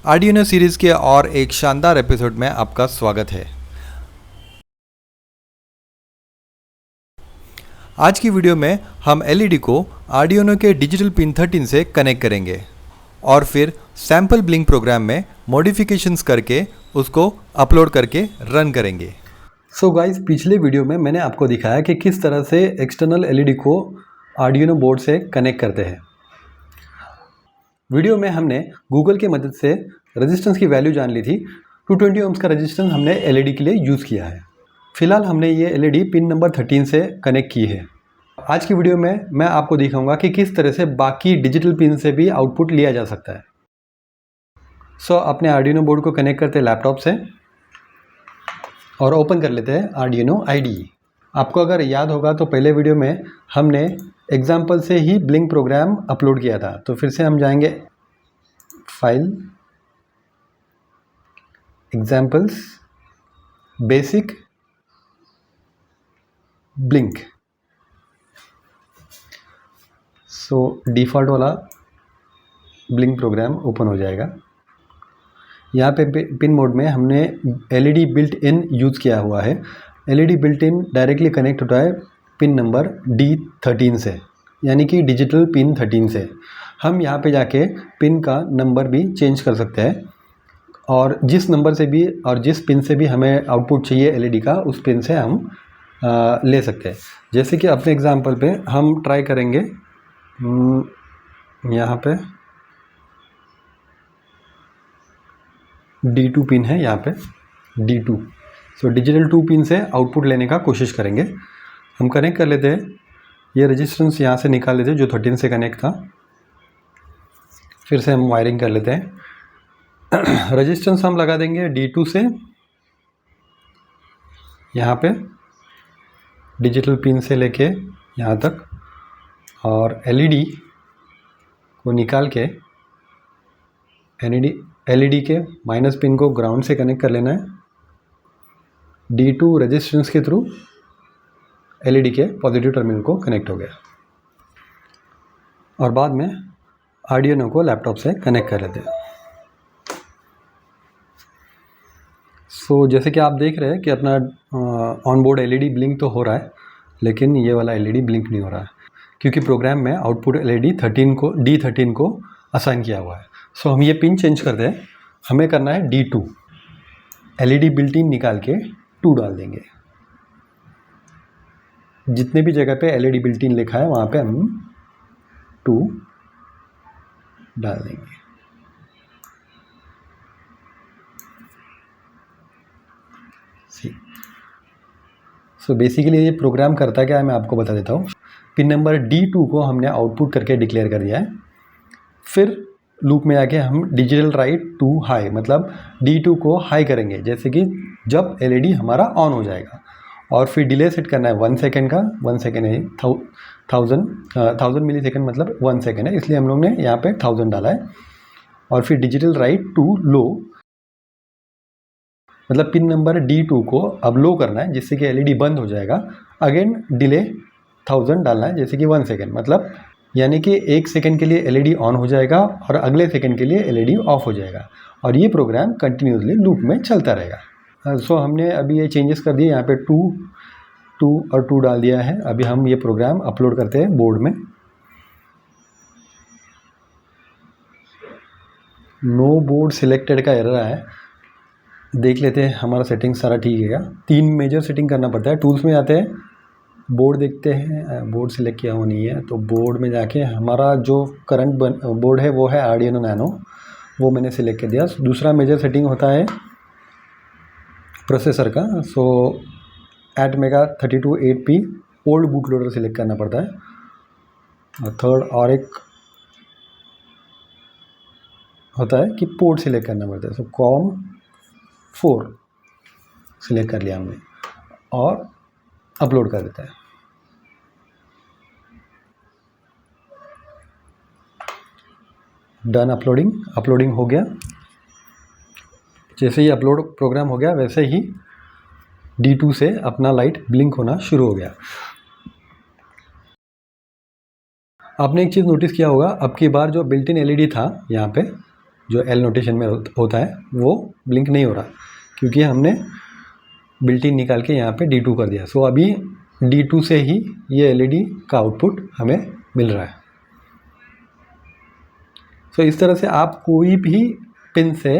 Arduino series के और एक शानदार एपिसोड में आपका स्वागत है। आज की वीडियो में हम एलईडी को आर्डिनो के डिजिटल पिन 13 से कनेक्ट करेंगे और फिर सैम्पल ब्लिंक प्रोग्राम में मॉडिफिकेशंस करके उसको अपलोड करके रन करेंगे। सो गाइस, पिछले वीडियो में मैंने आपको दिखाया कि किस तरह से एक्सटर्नल एलईडी को आर्डिनो बोर्ड से कनेक्ट करते हैं। वीडियो में हमने गूगल की मदद से रेजिस्टेंस की वैल्यू जान ली थी। 220 ओम्स का रेजिस्टेंस हमने एलईडी के लिए यूज़ किया है। फिलहाल हमने ये एलईडी पिन नंबर 13 से कनेक्ट की है। आज की वीडियो में मैं आपको दिखाऊंगा कि किस तरह से बाकी डिजिटल पिन से भी आउटपुट लिया जा सकता है। सो अपने आर्डिनो बोर्ड को कनेक्ट करते हैं लैपटॉप से और ओपन कर लेते हैं आर्डिनो IDE। आपको अगर याद होगा तो पहले वीडियो में हमने एग्जाम्पल से ही ब्लिंक प्रोग्राम अपलोड किया था। तो फिर से हम जाएंगे फाइल, एग्जाम्पल्स, बेसिक, ब्लिंक। सो डिफ़ॉल्ट वाला ब्लिंक प्रोग्राम ओपन हो जाएगा। यहाँ पे पिन मोड में हमने एलईडी बिल्ट इन यूज़ किया हुआ है। LED built in directly connect होता है पिन नंबर D13 से, यानी कि डिजिटल पिन 13 से। हम यहाँ पे जाके पिन का नंबर भी चेंज कर सकते हैं और जिस नंबर से भी और जिस पिन से भी हमें आउटपुट चाहिए एलईडी का, उस पिन से हम ले सकते हैं। जैसे कि अपने एग्जांपल पे हम ट्राई करेंगे। यहाँ पे D2 पिन है, यहाँ पे D2। सो डिजिटल 2 पिन से आउटपुट लेने का कोशिश करेंगे। हम कनेक्ट कर लेते हैं। ये रेजिस्टेंस यहाँ से निकाल लेते हैं जो 13 से कनेक्ट था। फिर से हम वायरिंग कर लेते हैं। रेजिस्टेंस हम लगा देंगे D2 से यहाँ पे डिजिटल पिन से लेके यहाँ तक, और एलईडी को निकाल के एलईडी के माइनस पिन को ग्राउंड से कनेक्ट कर लेना है। D2 रेजिस्टेंस के थ्रू एलईडी के पॉजिटिव टर्मिनल को कनेक्ट हो गया और बाद में आर्डिनो को लैपटॉप से कनेक्ट कर लेते हैं। सो जैसे कि आप देख रहे हैं कि अपना ऑनबोर्ड एलईडी ब्लिंक तो हो रहा है, लेकिन ये वाला एलईडी ब्लिंक नहीं हो रहा है क्योंकि प्रोग्राम में आउटपुट एलईडी D13 को असाइन किया हुआ है। सो हम ये पिन चेंज करते हैं। हमें करना है D2। एलईडी बिल्ट इन निकाल के 2 डाल देंगे। जितने भी जगह पे एलईडी बिल्ट इन लिखा है वहाँ पे हम 2 डाल देंगे। सो बेसिकली ये प्रोग्राम करता क्या है मैं आपको बता देता हूँ। पिन नंबर D2 को हमने आउटपुट करके डिक्लेयर कर दिया है। फिर लूप में आके हम डिजिटल राइट टू हाई, मतलब D2 को हाई करेंगे जैसे कि जब एलईडी हमारा ऑन हो जाएगा। और फिर डिले सेट करना है 1 सेकेंड का। 1 सेकेंड है 1000 मिली सेकेंड, मतलब 1 सेकेंड है, इसलिए हम लोग ने यहाँ पे 1000 डाला है। और फिर डिजिटल राइट टू लो, मतलब पिन नंबर D2 को अब लो करना है जिससे कि एलईडी बंद हो जाएगा। अगेन डिले 1000 डालना है जैसे कि 1 सेकेंड, मतलब यानी कि 1 सेकेंड के लिए एलईडी ऑन हो जाएगा और अगले सेकेंड के लिए एलईडी ऑफ हो जाएगा और ये प्रोग्राम कंटिन्यूसली लूप में चलता रहेगा। सो हमने अभी ये चेंजेस कर दिए। यहाँ पे 2 और 2 डाल दिया है। अभी हम ये प्रोग्राम अपलोड करते हैं बोर्ड में। नो बोर्ड सिलेक्टेड का एरर है, देख लेते हैं। हमारा सेटिंग सारा ठीक है क्या। 3 मेजर सेटिंग करना पड़ता है। टूल्स में आते हैं, बोर्ड देखते हैं। बोर्ड सिलेक्ट किया हुआ नहीं है तो बोर्ड में जाके हमारा जो करंट बोर्ड है वो है आर्डिनो नैनो, वो मैंने सिलेक्ट कर दिया। दूसरा मेजर सेटिंग होता है प्रोसेसर का। सो ATmega 3208P old boot loader select करना पड़ता है। और थर्ड और एक होता है कि पोर्ट सिलेक्ट करना पड़ता है। सो COM4 सिलेक्ट कर लिया हमने और अपलोड कर देता है। डन अपलोडिंग हो गया। जैसे ही अपलोड प्रोग्राम हो गया वैसे ही D2 से अपना लाइट ब्लिंक होना शुरू हो गया। आपने एक चीज़ नोटिस किया होगा, अब की बार जो बिल्ट इन एलईडी था यहाँ पे जो एल नोटेशन में होता है वो ब्लिंक नहीं हो रहा, क्योंकि हमने बिल्ट इन निकाल के यहाँ पे D2 कर दिया। सो अभी D2 से ही ये LED का आउटपुट हमें मिल रहा है। सो इस तरह से आप कोई भी पिन से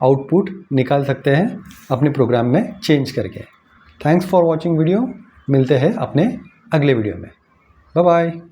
आउटपुट निकाल सकते हैं अपने प्रोग्राम में चेंज करके। Thanks for watching video. मिलते हैं अपने अगले वीडियो में। Bye bye.